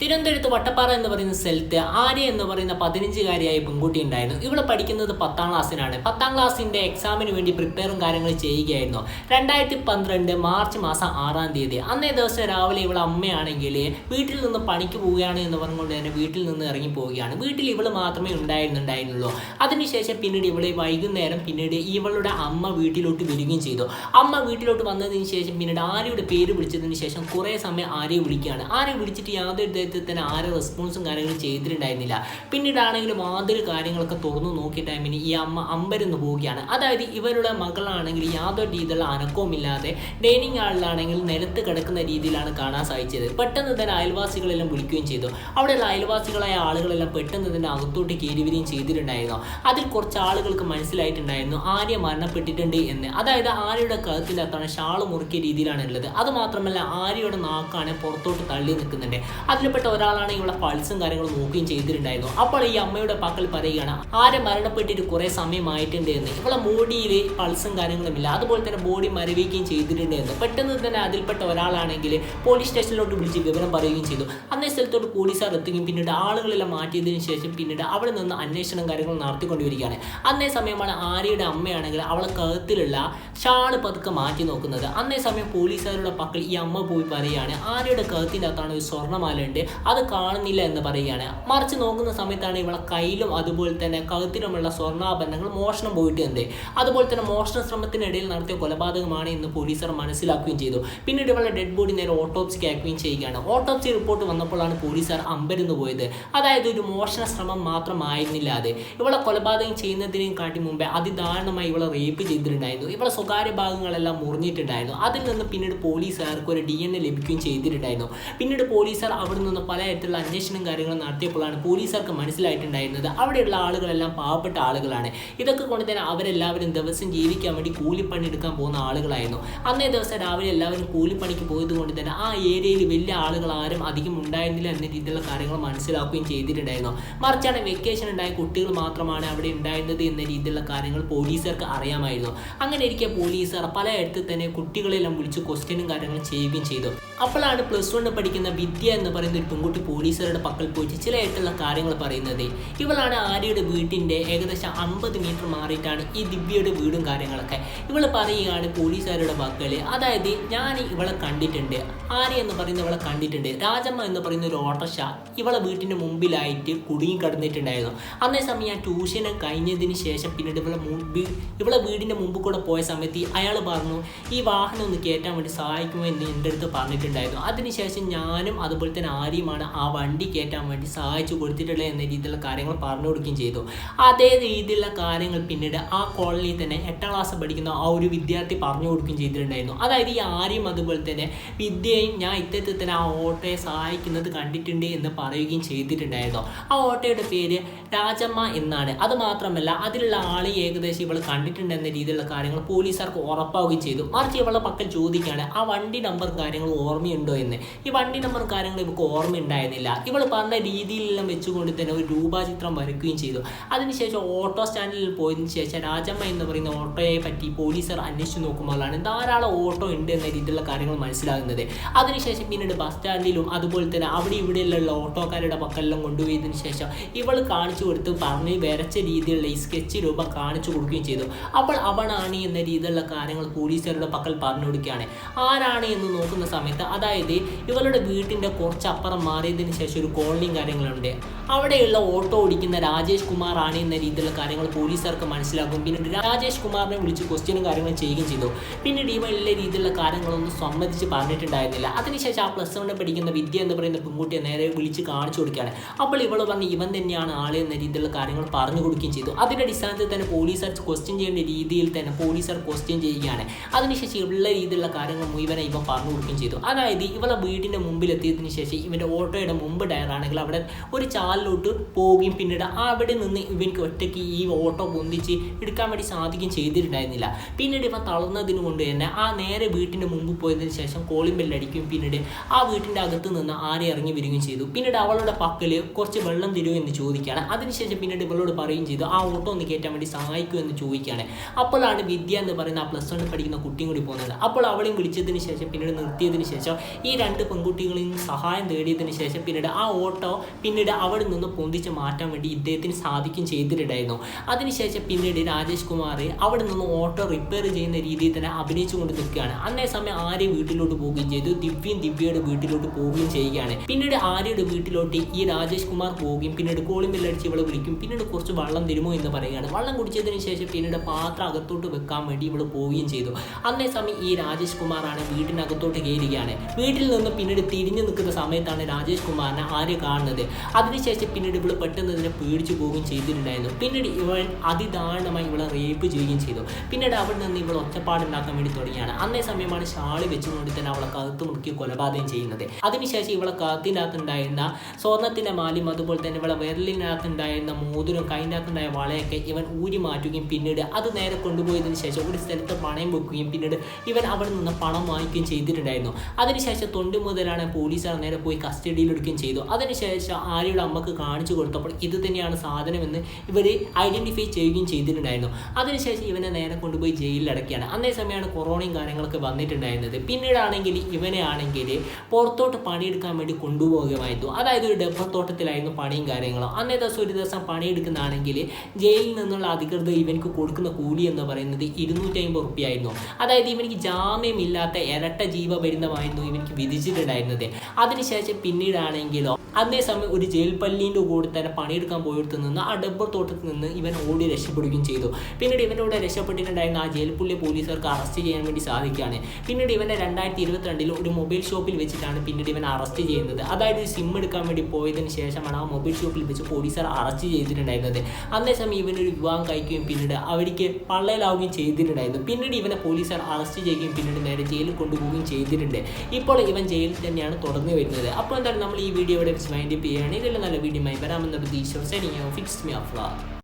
തിരുവനന്തപുരത്ത് വട്ടപ്പാറ എന്ന് പറയുന്ന സ്ഥലത്ത് ആര്യ എന്ന് പറയുന്ന 15-കാരിയായ പെൺകുട്ടി ഉണ്ടായിരുന്നു. ഇവിടെ പഠിക്കുന്നത് 10ാം ക്ലാസ്സിനാണ്. 10ാം ക്ലാസ്സിൻ്റെ എക്സാമിന് വേണ്ടി പ്രിപ്പയറും കാര്യങ്ങൾ ചെയ്യുകയായിരുന്നു. 2012 മാർച്ച് മാസം 6-ാം തീയതി അന്നേ ദിവസം രാവിലെ ഇവളെ അമ്മയാണെങ്കിൽ വീട്ടിൽ നിന്ന് പണിക്ക് പോവുകയാണ് എന്ന് പറഞ്ഞുകൊണ്ട് തന്നെ വീട്ടിൽ നിന്ന് ഇറങ്ങി പോവുകയാണ്. വീട്ടിൽ ഇവള് മാത്രമേ ഉണ്ടായിരുന്നുള്ളൂ. അതിനുശേഷം പിന്നീട് ഇവളെ വൈകുന്നേരം പിന്നീട് ഇവളുടെ അമ്മ വീട്ടിലോട്ട് വരികയും ചെയ്തു. അമ്മ വീട്ടിലോട്ട് വന്നതിന് ശേഷം പിന്നീട് ആര്യയുടെ പേര് വിളിച്ചതിന് ശേഷം കുറേ സമയം ആര്യയെ വിളിക്കുകയാണ്. ആര്യ വിളിച്ചിട്ട് യാതൊരു തന്നെ ആരും റെസ്പോൺസും കാര്യങ്ങളും ചെയ്തിട്ടുണ്ടായിരുന്നില്ല. പിന്നീടാണെങ്കിലും വാതിൽ കാര്യങ്ങളൊക്കെ തുറന്നു നോക്കിയ ടൈമിന് ഈ അമ്മ അമ്പരന്ന് പോവുകയാണ്. അതായത് ഇവരുടെ മകളാണെങ്കിൽ യാതൊരു രീതിയിലുള്ള അനക്കവുമില്ലാതെ ഡൈനിങ് ഹാളിലാണെങ്കിൽ നിലത്ത് കിടക്കുന്ന രീതിയിലാണ് കാണാൻ സാധിച്ചത്. പെട്ടെന്ന് തന്നെ അയൽവാസികളെല്ലാം വിളിക്കുകയും ചെയ്തു. അവിടെയുള്ള അയൽവാസികളായ ആളുകളെല്ലാം പെട്ടെന്ന് തന്നെ അകത്തോട്ട് കയറി വരികയും ചെയ്തിട്ടുണ്ടായിരുന്നു. അതിൽ കുറച്ച് ആളുകൾക്ക് മനസ്സിലായിട്ടുണ്ടായിരുന്നു ആര്യ മരണപ്പെട്ടിട്ടുണ്ട് എന്ന്. അതായത് ആര്യയുടെ കഴുത്തിൻ്റെ അത്താണ് ഷാള് മുറുക്കിയ രീതിയിലാണ് ഉള്ളത്. അതുമാത്രമല്ല ആര്യയുടെ നാക്കാണ് പുറത്തോട്ട് തള്ളി നിൽക്കുന്നുണ്ട്. അതിൽപ്പെട്ട ഒരാളാണ് ഇവളെ പൾസും കാര്യങ്ങളും നോക്കുകയും ചെയ്തിട്ടുണ്ടായിരുന്നു. അപ്പോൾ ഈ അമ്മയുടെ പക്കൽ പറയുകയാണ് ആര്യ മരണപ്പെട്ടിട്ട് കുറേ സമയമായിട്ടുണ്ട് എന്ന്. ഇവളെ ബോഡിയിൽ പൾസും കാര്യങ്ങളുമില്ല, അതുപോലെ തന്നെ ബോഡി മരവിക്കുകയും ചെയ്തിട്ടുണ്ട് എന്ന്. പെട്ടെന്ന് തന്നെ അതിൽപ്പെട്ട ഒരാളാണെങ്കിൽ പോലീസ് സ്റ്റേഷനിലോട്ട് വിളിച്ച് വിവരം പറയുകയും ചെയ്തു. അന്നേ സ്ഥലത്തോട്ട് പോലീസുകാർ എത്തുകയും പിന്നീട് ആളുകളെല്ലാം മാറ്റിയതിനു ശേഷം പിന്നീട് അവിടെ നിന്ന് അന്വേഷണം കാര്യങ്ങൾ നടത്തിക്കൊണ്ടിരിക്കുകയാണ്. അന്നേ സമയമാണ് ആര്യയുടെ അമ്മയാണെങ്കിൽ അവളെ കഴുത്തിലുള്ള ഷാള് പതുക്കെ മാറ്റി നോക്കുന്നത്. അന്നേ സമയം പോലീസുകാരുടെ പക്കൽ ഈ അമ്മ പോയി പറയുകയാണ് ആര്യയുടെ കഴുത്തിൻ്റെ അകത്താണ് ഒരു സ്വർണ്ണമാല ഉണ്ട്, അത് കാണുന്നില്ല എന്ന് പറയുകയാണ്. മറിച്ച് നോക്കുന്ന സമയത്താണ് ഇവളെ കയ്യിലും അതുപോലെ തന്നെ കഴുത്തിലുമുള്ള സ്വർണ്ണാഭരണങ്ങൾ മോഷണം പോയിട്ടുണ്ട്. അതുപോലെ തന്നെ മോഷണ ശ്രമത്തിനിടയിൽ നടത്തിയ കൊലപാതകമാണ് എന്ന് പോലീസുകാർ മനസ്സിലാക്കുകയും ചെയ്തു. പിന്നീട് ഇവളുടെ ഡെഡ് ബോഡി നേരെ ഓട്ടോപ്സിക്ക് അയക്കുകയും ചെയ്യുകയാണ്. ഓട്ടോപ്സി റിപ്പോർട്ട് വന്നപ്പോഴാണ് പോലീസുകാർ അമ്പരന്ന് പോയത്. അതായത് ഒരു മോഷണ ശ്രമം മാത്രമായിരുന്നില്ല അത്. ഇവളെ കൊലപാതകം ചെയ്യുന്നതിനും കാട്ടി മുമ്പേ അതിദാരുണമായി ഇവളെ റേപ്പ് ചെയ്തിട്ടുണ്ടായിരുന്നു. ഇവളെ സ്വകാര്യ ഭാഗങ്ങളെല്ലാം മുറിഞ്ഞിട്ടുണ്ടായിരുന്നു. അതിൽ നിന്ന് പിന്നീട് പോലീസുകാർക്ക് ഒരു DNA ലഭിക്കുകയും ചെയ്തിട്ടുണ്ടായിരുന്നു. പിന്നീട് പോലീസുകാർ അവിടെ നിന്ന് പലതരത്തിലുള്ള അന്വേഷണം കാര്യങ്ങൾ നടത്തിയപ്പോഴാണ് പോലീസുകാർക്ക് മനസ്സിലായിട്ടുണ്ടായിരുന്നത് അവിടെയുള്ള ആളുകളെല്ലാം പാവപ്പെട്ട ആളുകളാണ്. ഇതൊക്കെ കൊണ്ട് തന്നെ അവരെല്ലാവരും ദിവസം ജീവിക്കാൻ വേണ്ടി കൂലിപ്പണി എടുക്കാൻ പോകുന്ന ആളുകളായിരുന്നു. അന്നേ ദിവസം രാവിലെ എല്ലാവരും കൂലിപ്പണിക്ക് പോയത് കൊണ്ട് തന്നെ ആ ഏരിയയിൽ വലിയ ആളുകൾ ആരും അധികം ഉണ്ടായിരുന്നില്ല എന്ന രീതിയിലുള്ള കാര്യങ്ങൾ മനസ്സിലാക്കുകയും ചെയ്തിട്ടുണ്ടായിരുന്നു. മറിച്ചാണ് വെക്കേഷൻ ഉണ്ടായ കുട്ടികൾ മാത്രമാണ് അവിടെ ഉണ്ടായിരുന്നത് എന്ന രീതിയിലുള്ള കാര്യങ്ങൾ പോലീസുകാർക്ക് അറിയാമായിരുന്നു. അങ്ങനെ ഇരിക്കെ പോലീസുകാർ പലയിടത്ത് തന്നെ കുട്ടികളെല്ലാം വിളിച്ച് ക്വസ്റ്റ്യനും കാര്യങ്ങളും ചെയ്യുകയും ചെയ്തു. അപ്പോഴാണ് +1 പഠിക്കുന്ന വിദ്യ എന്ന് പറയുന്ന ഒരു പെൺകുട്ടി പോലീസുകാരുടെ പക്കൽ പോയിട്ട് ചിലയായിട്ടുള്ള കാര്യങ്ങൾ പറയുന്നത്. ഇവളാണ് ആര്യയുടെ വീട്ടിൻ്റെ ഏകദേശം 50 മീറ്റർ മാറിയിട്ടാണ് ഈ ദിവ്യയുടെ വീടും കാര്യങ്ങളൊക്കെ. ഇവൾ പറയുകയാണ് പോലീസുകാരുടെ പക്കൽ, അതായത് ഞാൻ ഇവളെ കണ്ടിട്ടുണ്ട്, ആര്യ എന്ന് പറയുന്ന ഇവളെ കണ്ടിട്ടുണ്ട്. രാജമ്മ എന്ന് പറയുന്ന ഒരു ഓട്ടോറിക്ഷ ഇവളെ വീട്ടിൻ്റെ മുമ്പിലായിട്ട് കുടുങ്ങി കിടന്നിട്ടുണ്ടായിരുന്നു. അന്നേ സമയം ഞാൻ ട്യൂഷന് കഴിഞ്ഞതിന് ശേഷം പിന്നീട് ഇവളെ വീടിൻ്റെ മുമ്പിൽ കൂടെ പോയ സമയത്ത് അയാൾ പറഞ്ഞു ഈ വാഹനം ഒന്ന് കയറ്റാൻ വേണ്ടി സഹായിക്കുമോ എന്ന് എൻ്റെ അടുത്ത് പറഞ്ഞിട്ടുണ്ടായിരുന്നു. അതിനുശേഷം ഞാനും അതുപോലെ തന്നെ ആര്യയുമാണ് ആ വണ്ടി കയറ്റാൻ വേണ്ടി സഹായിച്ചു കൊടുത്തിട്ടുള്ളത് എന്ന രീതിയിലുള്ള കാര്യങ്ങൾ പറഞ്ഞു കൊടുക്കുകയും ചെയ്തു. അതേ രീതിയിലുള്ള കാര്യങ്ങൾ പിന്നീട് ആ കോളനിയിൽ തന്നെ 8ാം ക്ലാസ് പഠിക്കുന്ന ആ ഒരു വിദ്യാർത്ഥി പറഞ്ഞു കൊടുക്കുകയും ചെയ്തിട്ടുണ്ടായിരുന്നു. അതായത് ഈ ആര്യം അതുപോലെ തന്നെ വിദ്യയും ഞാൻ ഇത്തരത്തിൽ തന്നെ ആ ഓട്ടോയെ സഹായിക്കുന്നത് കണ്ടിട്ടുണ്ട് എന്ന് പറയുകയും ചെയ്തിട്ടുണ്ടായിരുന്നു. ആ ഓട്ടോയുടെ പേര് രാജമ്മ എന്നാണ്. അതുമാത്രമല്ല അതിലുള്ള ആളെ ഏകദേശം ഇവൾ കണ്ടിട്ടുണ്ട് എന്ന രീതിയിലുള്ള കാര്യങ്ങൾ പോലീസുകാർക്ക് ഉറപ്പാവുകയും ചെയ്തു. മറിച്ച് ഇവളുടെ പക്കൽ ചോദിക്കുകയാണ് ആ വണ്ടി നമ്പർ കാര്യങ്ങൾ ഓർമ്മയുണ്ടോ എന്ന്. ഈ വണ്ടി നമ്പർ കാര്യങ്ങൾ ഇവർക്ക് ഓർമ്മ ഉണ്ടായിരുന്നില്ല. ഇവൾ പറഞ്ഞ രീതിയിലെല്ലാം വെച്ചുകൊണ്ട് തന്നെ ഒരു രൂപചിത്രം വരയ്ക്കുകയും ചെയ്തു. അതിനുശേഷം ഓട്ടോ സ്റ്റാൻഡിൽ പോയതിനു ശേഷം രാജമ്മ എന്ന് പറയുന്ന ഓട്ടോയെ പറ്റി പോലീസുകാർ അന്വേഷിച്ച് നോക്കുമ്പോഴാണ് ധാരാളം ഓട്ടോ ഉണ്ട് എന്ന രീതിയിലുള്ള കാര്യങ്ങൾ മനസ്സിലാകുന്നത്. അതിനുശേഷം പിന്നീട് ബസ് സ്റ്റാൻഡിലും അതുപോലെ തന്നെ അവിടെ ഇവിടെയുള്ള ഓട്ടോക്കാരുടെ പക്കെല്ലാം കൊണ്ടുപോയതിനു ശേഷം ഇവൾ കാണിച്ചു കൊടുത്ത് പറഞ്ഞ് വരച്ച രീതിയിലുള്ള ഈ സ്കെച്ച് രൂപം കാണിച്ചു കൊടുക്കുകയും ചെയ്തു. അപ്പോൾ അവനാണ് എന്ന രീതിയിലുള്ള കാര്യങ്ങൾ പോലീസുകാരുടെ പക്കൽ പറഞ്ഞു കൊടുക്കുകയാണ്. ആരാണ് എന്ന് നോക്കുന്ന സമയത്ത് അതായത് ഇവളുടെ വീട്ടിൻ്റെ കുറച്ചപ്പുറം മാറിയതിന് ശേഷം ഒരു കോളനിയും കാര്യങ്ങളുണ്ട്. അവിടെയുള്ള ഓട്ടോ ഓടിക്കുന്ന രാജേഷ് കുമാർ ആണ് എന്ന രീതിയിലുള്ള കാര്യങ്ങൾ പോലീസുകാർക്ക് മനസ്സിലാക്കും. പിന്നീട് രാജേഷ് കുമാറിനെ വിളിച്ച് ക്വസ്റ്റ്യനും കാര്യങ്ങളും ചെയ്യുകയും ചെയ്തു. പിന്നീട് ഇവ എല്ലാ രീതിയിലുള്ള കാര്യങ്ങളൊന്നും സമ്മതിച്ച് പറഞ്ഞിട്ടുണ്ടായിരുന്നില്ല. അതിനുശേഷം ആ +1 പഠിക്കുന്ന വിദ്യ എന്ന് പറയുന്ന പെൺകുട്ടിയെ നേരെ വിളിച്ച് കാണിച്ചു കൊടുക്കുകയാണ്. അപ്പോൾ ഇവൾ പറഞ്ഞ് ഇവൻ തന്നെയാണ് ആൾ എന്ന രീതിയിലുള്ള കാര്യങ്ങൾ പറഞ്ഞു കൊടുക്കുകയും ചെയ്തു. അതിൻ്റെ അടിസ്ഥാനത്തിൽ തന്നെ പോലീസുകാർ ക്വസ്റ്റ്യൻ ചെയ്യേണ്ട രീതിയിൽ തന്നെ പോലീസുകാർ ക്വസ്റ്റ്യൻ ചെയ്യുകയാണ്. അതിനുശേഷം ഇവളുടെ രീതിയിലുള്ള കാര്യങ്ങൾ മുഴുവനെ ഇവ പറഞ്ഞു കൊടുക്കുകയും ചെയ്തു. അതായത് ഇവളെ വീടിൻ്റെ മുമ്പിൽ എത്തിയതിനു ശേഷം ഇവൻ്റെ ഓട്ടോയുടെ മുമ്പ് ടയറാണെങ്കിൽ അവിടെ ഒരു ചാലിലോട്ട് പോവുകയും പിന്നീട് അവിടെ നിന്ന് ഇവർക്ക് ഒറ്റയ്ക്ക് ഈ ഓട്ടോ പൊന്തിച്ച് എടുക്കാൻ വേണ്ടി സാധിക്കുകയും ചെയ്തിട്ടുണ്ടായിരുന്നില്ല. പിന്നീട് ഇവ തളർന്നതിന് കൊണ്ട് തന്നെ ആ നേരെ വീട്ടിൻ്റെ മുമ്പ് പോയതിനു ശേഷം കോളിംഗ് ബെല്ലടിക്കുകയും പിന്നീട് ആ വീട്ടിൻ്റെ അകത്ത് നിന്ന് ആരെ ഇറങ്ങി വരികയും ചെയ്തു. പിന്നീട് അവളുടെ പക്കൽ കുറച്ച് വെള്ളം തരുമോ എന്ന് ചോദിക്കുകയാണ്. അതിനുശേഷം പിന്നീട് ഇവളോട് പറയുകയും ചെയ്തു ആ ഓട്ടോ ഒന്ന് കയറ്റാൻ വേണ്ടി സഹായിക്കുമോ എന്ന് ചോദിക്കുകയാണ്. അപ്പോഴാണ് വിദ്യ എന്ന് പറയുന്ന ആ +1 പഠിക്കുന്ന കുട്ടിയും കൂടി പോകുന്നത്. അപ്പോൾ അവളെയും വിളിച്ചതിന് ശേഷം പിന്നീട് നിർത്തിയതിന് ശേഷം ഈ 2 പെൺകുട്ടികളെയും സഹായം തേടി നേടിയതിനു ശേഷം പിന്നീട് ആ ഓട്ടോ പിന്നീട് അവിടെ നിന്ന് പൊന്തിച്ച് മാറ്റാൻ വേണ്ടി ഇദ്ദേഹത്തിന് സാധിക്കും ചെയ്തിട്ടുണ്ടായിരുന്നു. അതിനുശേഷം പിന്നീട് രാജേഷ് കുമാർ അവിടെ നിന്ന് ഓട്ടോ റിപ്പയർ ചെയ്യുന്ന രീതിയിൽ തന്നെ അഭിനയിച്ചുകൊണ്ട് നിൽക്കുകയാണ്. അന്നേ സമയം ആര്യ വീട്ടിലോട്ട് പോവുകയും ചെയ്തു. ദിവ്യയുടെ വീട്ടിലോട്ട് പോവുകയും ചെയ്യുകയാണ്. പിന്നീട് ആര്യയുടെ വീട്ടിലോട്ട് ഈ രാജേഷ് കുമാർ പോവുകയും പിന്നീട് കോളിംഗ് ബെല്ലടിച്ച് ഇവളെ വിളിക്കും. പിന്നീട് കുറച്ച് വെള്ളം തരുമോ എന്ന് പറയുകയാണ്. വെള്ളം കുടിച്ചതിന് ശേഷം പിന്നീട് പാത്രം അകത്തോട്ട് വെക്കാൻ വേണ്ടി ഇവൾ പോവുകയും ചെയ്തു. അന്നേ സമയം ഈ രാജേഷ് കുമാറാണ് വീട്ടിനകത്തോട്ട് കയറുകയാണ്. വീട്ടിൽ നിന്ന് പിന്നീട് തിരിഞ്ഞു നിൽക്കുന്ന സമയത്താണ് രാജേഷ് കുമാറിനെ ആര്യ കാണുന്നത്. അതിനുശേഷം പിന്നീട് ഇവൾ പെട്ടെന്ന് ഇതിനെ പേടിച്ചു പോവുകയും ചെയ്തിട്ടുണ്ടായിരുന്നു. പിന്നീട് ഇവൾ അതിദാരുണമായി ഇവളെ റേപ്പ് ചെയ്യുകയും ചെയ്തു. പിന്നീട് അവിടെ നിന്ന് ഇവൾ ഒച്ചപ്പാടുണ്ടാക്കാൻ വേണ്ടി തുടങ്ങിയാണ്. അന്നേ സമയമാണ് ഷാളി വെച്ചുകൊണ്ട് തന്നെ അവളെ കഴുത്ത് മുറുക്കി കൊലപാതകം ചെയ്യുന്നത്. അതിനുശേഷം ഇവളെ കഴുത്തിനകത്തുണ്ടായിരുന്ന സ്വർണ്ണത്തിന്റെ മാലിയും അതുപോലെ തന്നെ ഇവളെ വിരലിനകത്തുണ്ടായിരുന്ന മോതിരം കൈനകത്തുണ്ടായ വളയൊക്കെ ഇവൻ ഊരി മാറ്റുകയും പിന്നീട് അത് നേരെ കൊണ്ടുപോയതിനു ശേഷം ഒരു സ്ഥലത്ത് പണയം വെക്കുകയും പിന്നീട് ഇവൻ അവിടെ നിന്ന് പണം വാങ്ങിക്കുകയും ചെയ്തിട്ടുണ്ടായിരുന്നു. അതിനുശേഷം തൊണ്ട് മുതലാണ് പോലീസുകാർ നേരെ പോയി കസ്റ്റഡിയിലെടുക്കുകയും ചെയ്തു. അതിനുശേഷം ആര്യയുടെ അമ്മക്ക് കാണിച്ചു കൊടുത്തപ്പോൾ ഇത് തന്നെയാണ് സാധനമെന്ന് ഇവർ ഐഡന്റിഫൈ ചെയ്യുകയും ചെയ്തിട്ടുണ്ടായിരുന്നു. അതിനുശേഷം ഇവനെ നേരെ കൊണ്ടുപോയി ജയിലിൽ അടക്കുകയാണ്. അന്നേ സമയമാണ് കൊറോണയും കാര്യങ്ങളൊക്കെ വന്നിട്ടുണ്ടായിരുന്നത്. പിന്നീടാണെങ്കിൽ ഇവനെ ആണെങ്കിൽ പുറത്തോട്ട് പണിയെടുക്കാൻ വേണ്ടി കൊണ്ടുപോകുമായിരുന്നു. അതായത് ഒരു ഡബ്ബർ തോട്ടത്തിലായിരുന്നു പണിയും കാര്യങ്ങളും. അന്നേ ദിവസം ഒരു ദിവസം പണിയെടുക്കുന്നതാണെങ്കിൽ ജയിലിൽ നിന്നുള്ള അധികൃതർ ഇവനക്ക് കൊടുക്കുന്ന കൂലി എന്ന് പറയുന്നത് 250 റുപ്യായിരുന്നു. അതായത് ഇവനിക്ക് ജാമ്യമില്ലാത്ത ഇരട്ട ജീവപര്യന്തമായിരുന്നു ഇവനിക്ക് വിധിച്ചിട്ടുണ്ടായിരുന്നത്. അതിനുശേഷം പിന്നീടാണെങ്കിലോ അതേ സമയം ഒരു ജയിൽ പള്ളീൻ്റെ കൂടെ തന്നെ പണിയെടുക്കാൻ പോയിട്ട് നിന്ന് ആ ഡബ്ബർ തോട്ടത്തിൽ നിന്ന് ഇവൻ ഓടി രക്ഷപ്പെടുകയും ചെയ്തു. പിന്നീട് ഇവനോട് രക്ഷപ്പെട്ടിട്ടുണ്ടായിരുന്ന ആ ജയിൽ പുള്ളി പോലീസുകാർക്ക് അറസ്റ്റ് ചെയ്യാൻ വേണ്ടി സാധിക്കുകയാണ്. പിന്നീട് ഇവനെ 2022 ഒരു മൊബൈൽ ഷോപ്പിൽ വെച്ചിട്ടാണ് പിന്നീട് ഇവൻ അറസ്റ്റ് ചെയ്യുന്നത്. അതായത് സിം എടുക്കാൻ വേണ്ടി പോയതിന് ശേഷമാണ് ആ മൊബൈൽ ഷോപ്പിൽ വെച്ച് പോലീസുകാർ അറസ്റ്റ് ചെയ്തിട്ടുണ്ടായിരുന്നത്. അന്നേ സമയം ഇവനൊരു വിവാഹം കഴിക്കുകയും പിന്നീട് അവർക്ക് പള്ളയിലാവുകയും ചെയ്തിട്ടുണ്ടായിരുന്നു. പിന്നീട് ഇവനെ പോലീസുകാർ അറസ്റ്റ് ചെയ്യുകയും പിന്നീട് നേരെ ജയിലിൽ കൊണ്ടുപോവുകയും ചെയ്തിട്ടുണ്ട്. ഇപ്പോൾ ഇവൻ ജയിലിൽ തന്നെയാണ് തുടർന്ന് വരുന്നത്. അപ്പോൾ എന്താണ് നമ്മൾ ഈ വീഡിയോ ഇവിടെ വൈൻഡ് അപ്പ് ചെയ്യുകയാണ്. ഇതിൽ നല്ല വീഡിയോ വരാമെന്ന പ്രതീക്ഷ.